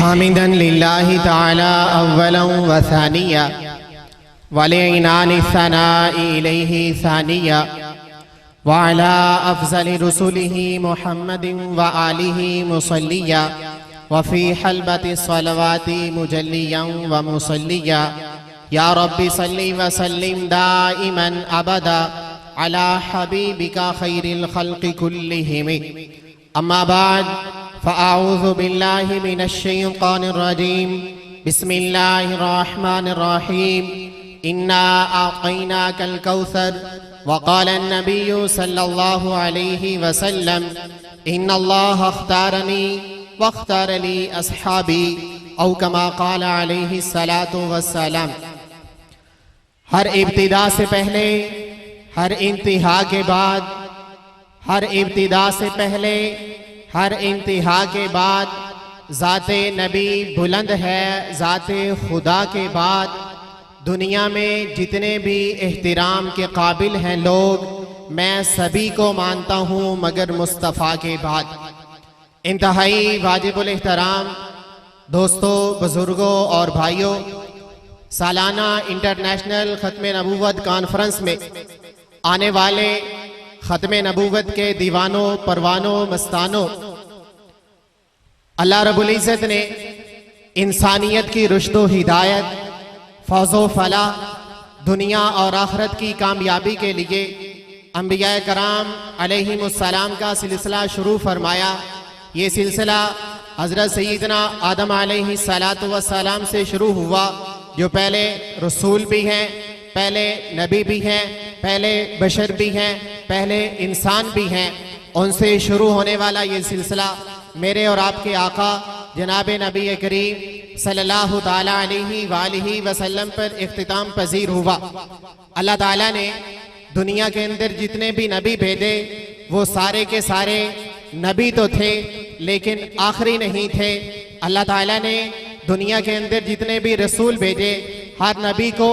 हामिदन लिल्लाहि ताला अव्वलन व सानिया वलिनानि सनाई इलैहि सानिया व अला अफज़लि रुसुलिहि मुहम्मदिन व आलिहि मुसल्लिया व फी हल्बति सलवाति मुजल्लियन व मुसल्लिया या रब्बि सल्लि व सल्लिम दाइमन अबदा अला हबीबिका खैरिल खल्क़ि कुल्लिहिम। अम्मा बाद फ़अऊज़ु बिल्लाहि मिनश शैतानिर रजीम। बिस्मिल्लाहिर रहमानिर रहीम। इन्ना अअतैनाकल कौसर व क़ाल अन्नबिय्यु सल्लल्लाहु अलैहि वसल्लम इन्नल्लाह अख्तारनी वख्तार ली अस्हाबी औ कमा क़ाल अलैहि सलातु वस्सलाम। हर इब्तिदा से पहले, हर इंतहा के बाद, हर इब्तिदा से पहले, हर इंतहा के बाद ज़ाते नबी बुलंद है। ज़ाते खुदा के बाद दुनिया में जितने भी एहतराम के काबिल हैं लोग, मैं सभी को मानता हूँ मगर मुस्तफ़ा के बाद। इंतहाई वाजिबुल एहतराम दोस्तों, बुज़ुर्गों और भाइयों, सालाना इंटरनेशनल ख़त्म नबूवत कॉन्फ्रेंस में आने वाले ख़त्म नबूवत के दीवानों, परवानों, मस्तानों, अल्लाह रब्बुल इज़्ज़त ने इंसानियत की रुश्द हिदायत, फौज़ो फलाह, दुनिया और आखिरत की कामयाबी के लिए अंबिया कराम अलैहिमुस्सलाम का सिलसिला शुरू फरमाया। ये सिलसिला हज़रत सय्यदना आदम अलैहिस्सलातु वस्सलाम से शुरू हुआ, जो पहले रसूल भी हैं, पहले नबी भी हैं, पहले बशर भी हैं, पहले इंसान भी हैं। उनसे शुरू होने वाला ये सिलसिला मेरे और आपके आका जनाब नबी करीम सल्लल्लाहु ताला अलैहि वसल्लम पर इख्तिताम पजीर हुआ। अल्लाह ताला ने दुनिया के अंदर जितने भी नबी भेजे वो सारे के सारे नबी तो थे लेकिन आखिरी नहीं थे। अल्लाह ताला ने दुनिया के अंदर जितने भी रसूल भेजे, हर नबी को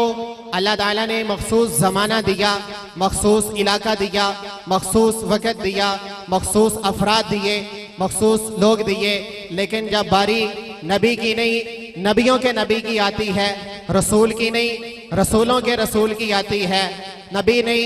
अल्लाह ताला ने मखसूस ज़माना दिया, मखसूस इलाका दिया, मखसूस वक़्त दिया, मखसूस अफराद दिए, मखसूस लोग दिए। लेकिन जब बारी नबी की नहीं, नबियों के नबी की आती है, रसूल की नहीं, रसूलों के रसूल की आती है, नबी नहीं,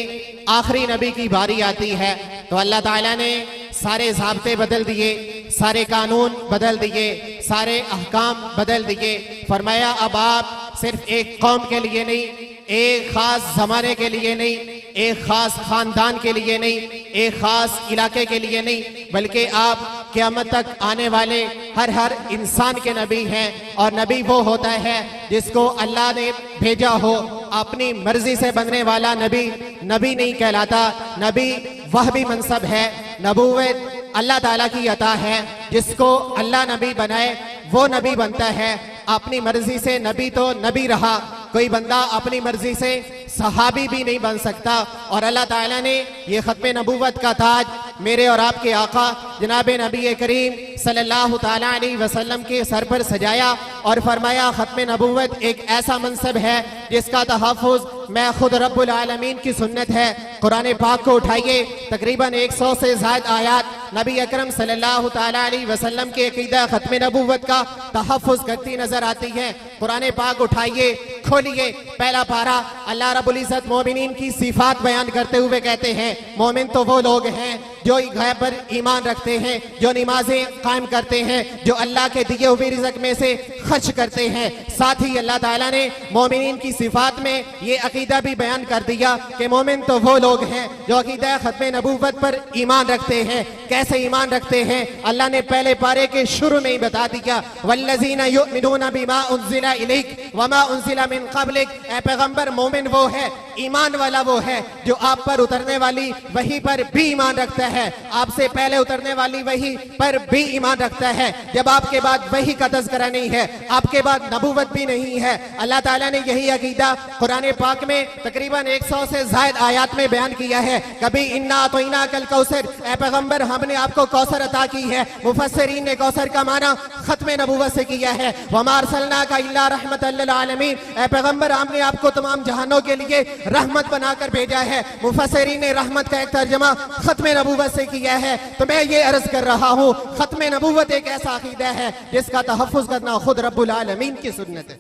आखिरी नबी की बारी आती है, तो अल्लाह ताला ने सारे ज़ाब्ते बदल दिए, सारे कानून बदल दिए, सारे अहकाम बदल दिए। फरमाया अब आप सिर्फ एक कौम के लिए नहीं, एक खास ज़माने के लिए नहीं, एक खास ख़ानदान के लिए नहीं, एक खास इलाके के लिए नहीं, बल्कि आप क़यामत तक आने वाले हर इंसान के नबी हैं। और नबी वो होता है जिसको अल्लाह ने भेजा हो। अपनी मर्जी से बनने वाला नबी नबी नहीं कहलाता। नबी वह भी मनसब है, नबूवत अल्लाह ताला की अता है। जिसको अल्लाह नबी बनाए वो नबी बनता है। अपनी मर्जी से नबी तो नबी रहा, कोई बंदा अपनी मर्जी से सहाबी भी नहीं बन सकता। और अल्लाह ताला ने ये ख़त्म नबूवत का ताज मेरे और आपके आका जनाब नबी करीम सल्लल्लाहु ताला अलैहि वसल्लम के सर पर सजाया और फरमाया ख़त्म नबूवत एक ऐसा मनसब है जिसका तहफ़्फ़ुज़ मैं खुद रब्बुल आलमीन की सुन्नत है। कुरान पाक को उठाइए, तकरीबन 100 से ज़ायद आयात नबी अकरम सल्लल्लाहु ताला अलैहि वसल्लम के अक़ीदा ख़त्म नबूवत का तहफ़्फ़ुज़ करती नजर आती है। कुरान पाक उठाइए, खोलिए, पहला पारा। अल्लाह रब्बुल इज़्ज़त मोमिनीन की सिफ़ात बयान करते हुए कहते हैं, मोमिन तो वो लोग हैं जो गैब पर ईमान रखते हैं, जो नमाजें कायम करते हैं, जो अल्लाह के दिए हुए रिज़्क़ में से खर्च करते हैं। साथ ही अल्लाह ताला ने मोमिनीन की सिफ़ात में ये अक़ीदा भी बयान कर दिया कि मोमिन तो वो लोग हैं जो अक़ीदा ख़त्म नबूवत पर ईमान रखते हैं। कैसे ईमान रखते हैं? अल्लाह ने पहले पारे के शुरू में ही बता दिया, वल्लज़ीना युमिनूना बिमा उन्ज़िला इलैक वमा उन्ज़िला मिन क़ब्लिक। ऐ पैगंबर, मोमिन वो है, ईमान वाला वो है जो आप पर उतरने वाली वही पर भी ईमान रखता है, आपसे पहले उतरने वाली वही पर भी ईमान रखता है। जब आपके बाद वही का तज़किरा नहीं है, आपके बाद नबूवत भी नहीं है। अल्लाह ताला ने यही अक़ीदा कुरान पाक में तकरीबन 100 से ज़ायद आयात में बयान किया है। कभी इन्ना अतैनाकल कौसर, ऐ पैगंबर हमने आपको कौसर अता की है। मुफस्सिरीन ने कौसर का माना ख़त्म नबूवत से किया है। वमा अरसलनाका इल्ला रहमतल लिल आलमीन, ऐ पैगंबर हमने आपको तमाम जहानों के लिए रहमत बनाकर भेजा है। मुफस्सिरीन ने रहमत का एक तर्जमा खत्म नबूवत से किया है। तो मैं ये अर्ज कर रहा हूँ, खत्म नबूवत एक ऐसा अकीदा है जिसका तहफ़्फ़ुज़ करना खुद रब्बुल आलमीन की सुन्नत है।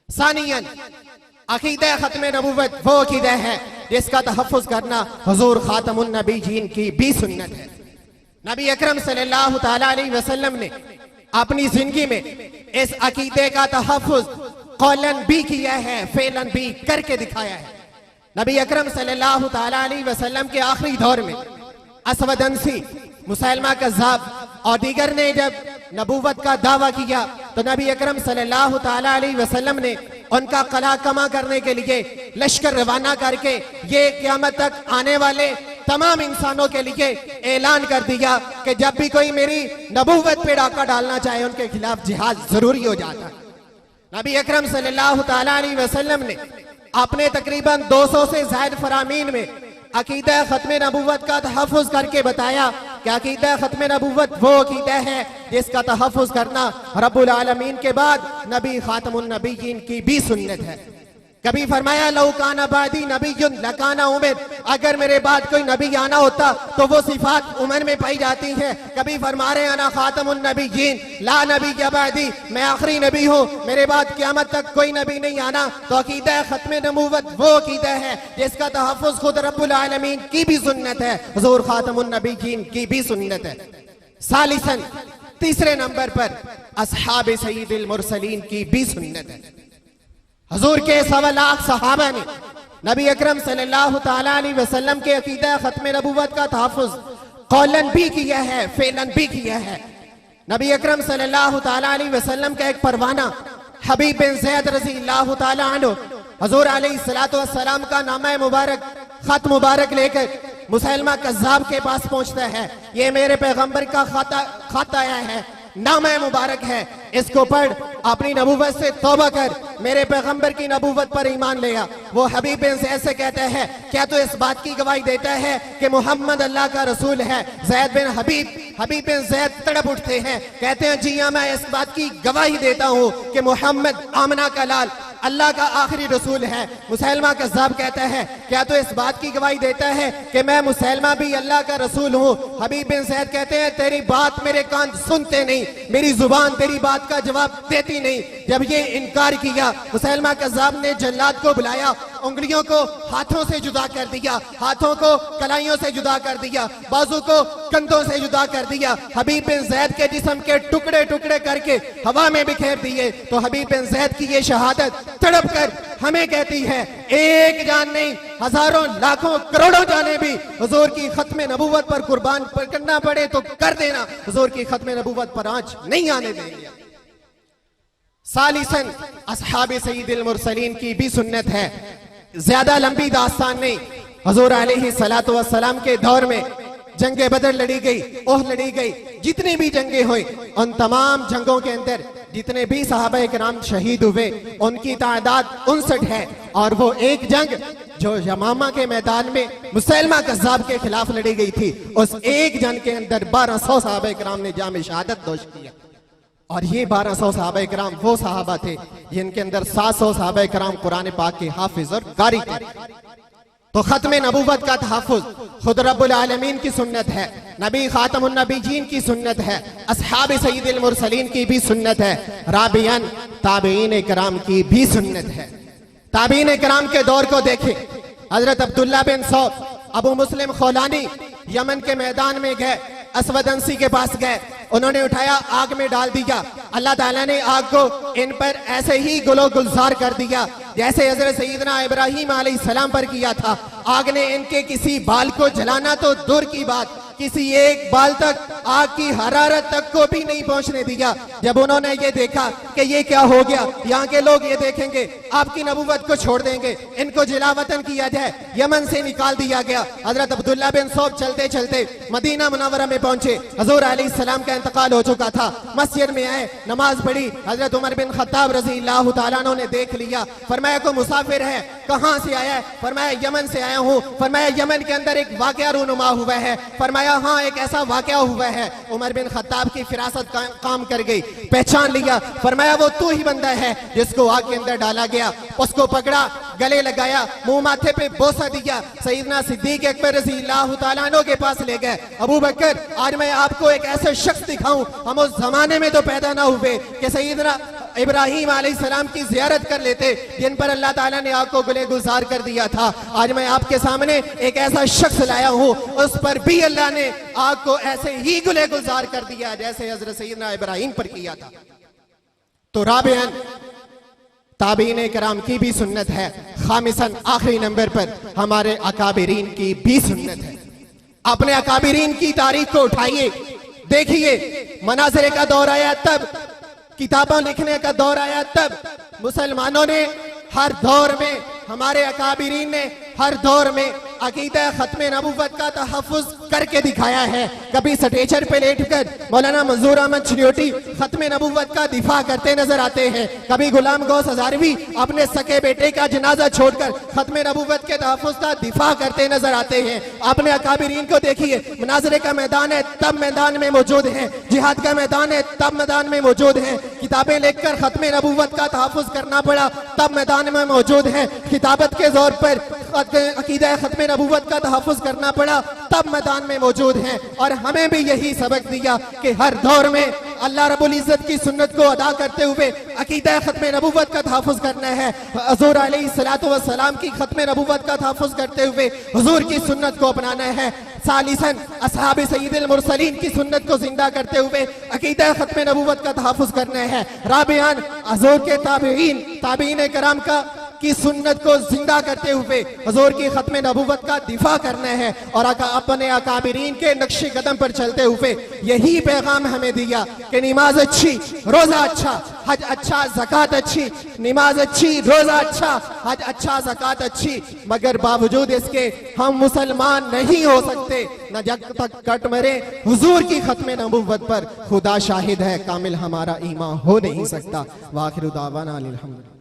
सानियन, अकीदा खत्म नबूवत वो अकीदा है जिसका तहफ़्फ़ुज़ करना हुज़ूर ख़ातमुन नबीयीन की भी सुन्नत है। नबी अकरम सल्लल्लाहु तआला अलैहि वसल्लम ने अपनी जिंदगी में इस अकीदे का तहफ़्फ़ुज़ कौलन भी किया है, फेलन भी करके दिखाया है। नबी अकरम सल्लल्लाहु तआला अलैहि वसल्लम के आखिरी दौर में असवद अंसी, मुसैलमा कज़्ज़ाब और दीगर ने जब नबूवत का दावा किया तो नबी अकरम सल्लल्लाहु तआला अलैहि वसल्लम ने उनका कला कमा करने के लिए लश्कर रवाना करके ये क़यामत तक आने वाले तमाम इंसानों के लिए ऐलान कर दिया कि जब भी कोई मेरी नबूवत पे डाका डालना चाहे उनके खिलाफ जिहाद जरूरी हो जाता। नबी अकरम सल्लल्लाहु तआला अलैहि वसल्लम ने अपने तकरीबन 200 से ज़ायद फरामीन में अकीदा खत्म नबूवत का तहफ़्फ़ुज़ करके बताया कि अकीदा खत्म नबूवत वो अकीदा है जिसका तहफ़्फ़ुज़ करना रब्बुल आलमीन के बाद नबी ख़ातमुन नबीयीन की भी सुन्नत है। कभी फरमाया लौ काना बादी नबीयुन लकाना उमर, अगर मेरे बाद कोई नबी आना होता तो वो सिफात उमर में पाई जाती हैं। कभी फरमा रहे अना खातमुन नबीयीन ला नबी या बादी, मैं आखिरी नबी हूँ, मेरे बाद क़यामत तक कोई नबी नहीं आना। तो अकीदा खत्म नबूवत वो अकीदा है जिसका तहफ़्फ़ुज़ खुद रब्बुल आलमीन की भी सुन्नत है, हुज़ूर खातमुन नबीयीन की भी सुन्नत है। सालिसन, तीसरे नंबर पर अस्हाब सय्यिदिल मुरसलीन की भी सुन्नत है। हुजूर के 1.25 लाख सहाबा ने नबी अकरम सल्लल्लाहु तआला अलैहि वसल्लम के अकीदा खत्म नबूवत का तहफ़्फ़ुज़ कौलन भी किया है, फेलन भी किया है। नबी अकरम सल्लल्लाहु तआला अलैहि वसल्लम का एक परवाना हबीब बिन ज़ैद रज़ियल्लाहु तआला अन्हु हुजूर अलैहिस्सलातु वस्सलाम का नामा मुबारक, खत मुबारक लेकर मुसैलमा कज़्ज़ाब के पास पहुंचता है। ये मेरे पैगंबर का खत आया है, नामा मुबारक है, इसको पढ़, अपनी नबूवत से तौबा कर, मेरे पैगंबर की नबूवत पर ईमान लेगा। वो हबीब बिन ज़ैद से कहता है, क्या तू इस बात की गवाही देता है कि मोहम्मद अल्लाह का रसूल है? ज़ैद बिन हबीब बिन ज़ैद तड़प उठते हैं, कहते हैं जी हाँ, मैं इस बात की गवाही देता हूँ कि मोहम्मद आमना का लाल अल्लाह का आखिरी रसूल है। मुसैलमा कज़्ज़ाब कहता है, क्या तो इस बात की गवाही देता है कि मैं मुसैलमा भी अल्लाह का रसूल हूँ? हबीब बिन ज़ैद कहते हैं, तेरी बात मेरे कान सुनते नहीं, मेरी जुबान तेरी बात का जवाब देती नहीं। जब ये इनकार किया, मुसैलमा कज़्ज़ाब ने जल्लाद को बुलाया, उंगलियों को हाथों से जुदा कर दिया, हाथों को कलाइयों से जुदा कर दिया, बाजू को कंधों से जुदा कर दिया, हबीब बिन ज़ैद के जिस्म के टुकड़े टुकड़े करके हवा में बिखेर दिए। तो हबीब बिन ज़ैद की ये शहादत तड़प कर हमें कहती है, एक जान नहीं, हजारों लाखों करोड़ों जाने भी हुजूर की खत्म नबूवत पर कुर्बान करना पड़े तो कर देना, हुजूर की खत्म नबूवत पर आंच नहीं आने देंगे। सालिसन, अस्हाबे सय्यिदिल मुरसलीन की भी सुन्नत है। ज्यादा लंबी दास्तान नहीं, हुजूर अलैहिस्सलातु वस्सलाम के दौर में जंगे बदर लड़ी गई, ओह लड़ी गई, जितनी भी जंगें हुई, उन तमाम जंगों के अंदर जितने भी सहाबा किराम शहीद हुए उनकी तादाद 59 है। और वो एक जंग जो यमामा के मैदान में मुसैलमा कज़्ज़ाब के खिलाफ लड़ी गई थी, उस एक जंग के अंदर 1200 सहाबा किराम ने जाम शहादत नोश किया। और ये 1200 सहाबा किराम वो सहाबा थे जिनके अंदर 700 सहाबा किराम कुरान पाक के हाफिज और कारी थे। तो खत्म नबूवत का तहफ़्फ़ुज़ खुद रब्बुल आलमीन की सुन्नत है, नबी ख़ातमुन नबीयीन की सुन्नत है, अस्हाब सय्यिदिल मुरसलीन की भी सुन्नत है, राबियन ताबईन किराम की भी सुन्नत है। ताबईन किराम के दौर को देखें, हजरत अब्दुल्ला बिन सौद, अबू मुस्लिम खौलानी यमन के मैदान में गए, असवद अंसी के पास गए, उन्होंने उठाया, आग में डाल दिया। अल्लाह ताला ने आग को इन पर ऐसे ही गुलो गुलजार कर दिया जैसे हजरत सैयदना इब्राहीम अलैहिस्सलाम पर किया था। आग ने इनके किसी बाल को जलाना तो दूर की बात, किसी एक बाल तक आग की हरारत तक को भी नहीं पहुंचने दिया। जब उन्होंने ये देखा कि ये क्या हो गया, यहाँ के लोग ये देखेंगे, आपकी नबूवत को छोड़ देंगे, इनको जिला वतन किया जाए, यमन से निकाल दिया गया। हजरत अब्दुल्ला बिन सौद चलते चलते मदीना मुनव्वरा में पहुंचे, हुजूर अलैहिस्सलाम का इंतकाल हो चुका था। मस्जिद में आए, नमाज पढ़ी, हजरत उमर बिन खत्ताब रज़ियल्लाहु ताला अन्हु ने देख लिया, फरमाया को मुसाफिर है, कहाँ से आया है? फरमाया यमन से आया हूँ। फरमाया यमन के अंदर एक वाकया रूनुमा हुआ है? फरमाया हाँ, एक ऐसा वाकया हुआ है है। उमर बिन खत्ताब की फिरासत काम कर गई, पहचान लिया, फरमाया वो तू ही बंदा है जिसको आग के अंदर डाला गया। उसको पकड़ा, गले लगाया, मुंह माथे पे बोसा दिया, सईदना सिद्दीक अकबर रज़ियल्लाहु ताला अन्हु के पास ले गए। अबू बकर, आज मैं आपको एक ऐसे शख्स दिखाऊं, हम उस जमाने में तो पैदा ना हुए कि सईदना इब्राहिम अलैहिस्सलाम की जियारत कर लेते, जिन पर अल्लाह ताला ने आग को गुले गुजार कर दिया था। आज मैं आपके सामने एक ऐसा शख्स लाया हूं, उस पर भी अल्लाह ने आग को ऐसे ही गुले गुजार कर दिया जैसे हजरत सईदना इब्राहिम पर किया था। तो राबियन ताबीन कराम की भी सुन्नत है। खामिसन आखिरी नंबर पर हमारे अकाबिरीन की भी सुन्नत है। अपने अकाबिरीन की तारीख को उठाइए, देखिए मनाज़िर का दौर आया तब, किताबें लिखने का दौर आया तब, मुसलमानों ने हर दौर में, हमारे अकाबिरीन ने हर दौर में अकीदा खत्म नबूवत का तहफ़्फ़ुज़ करके दिखाया है। कभी स्टेचर पे लेटकर मौलाना मंजूर अहमद चिन्योटी खत्म नबूवत का दिफा करते नजर आते हैं, कभी गुलाम गौस हज़ारवी अपने सके बेटे का जनाजा छोड़कर खत्म नबूवत के तहफ़्फ़ुज़ का दिफा करते नजर आते हैं। अपने अकाबिरीन को देखिए, मनाज़िर का मैदान है तब मैदान में मौजूद है, जिहाद का मैदान है तब मैदान में मौजूद है, किताबें लिखकर खत्म नबूवत का तहफ़्फ़ुज़ करना पड़ा तब मैदान में मौजूद है, किताबत के जोर पर अकीदा खत्म नबूवत का तहफ़्फ़ुज़ करना पड़ा तब मैदान में मौजूद है। और हमें भी यही सबक दिया कि हर दौर में अल्लाह रब्बुल इज़्ज़त की सुन्नत को अदा करते हुए अकीदा खत्म नबूवत का तहफ़्फ़ुज़ करना है। हुज़ूर अलैहिस्सलातु वस्सलाम की खत्म नबूवत का तहफ़्फ़ुज़ करते हुए हुज़ूर की सुन्नत को अपनाना है। सालिसन असहाब सय्यिदुल मुरसलीन की सुन्नत को जिंदा करते हुए अकीदा खत्म नबूवत का तहफ़्फ़ुज़ करना है। राबियान हुज़ूर के ताबीन कराम का की सुन्नत को जिंदा करते हुए हुज़ूर की खत्म नबूवत का दिफा करना है और अपने अकाबिरीन के नक्शे कदम पर चलते हुए यही पैगाम हमें दिया कि नमाज अच्छी, रोजा अच्छा, हज अच्छा, ज़कात अच्छी, नमाज अच्छी, रोजा अच्छा, हज अच्छा, ज़कात अच्छी, मगर बावजूद इसके हम मुसलमान नहीं हो सकते न जब तक कट मरे हुज़ूर की खत्म नबूवत पर। खुदा शाहिद है, कामिल हमारा ईमान हो नहीं सकता। वाखिर दावाना अनिल हम्दुलिल्लाह।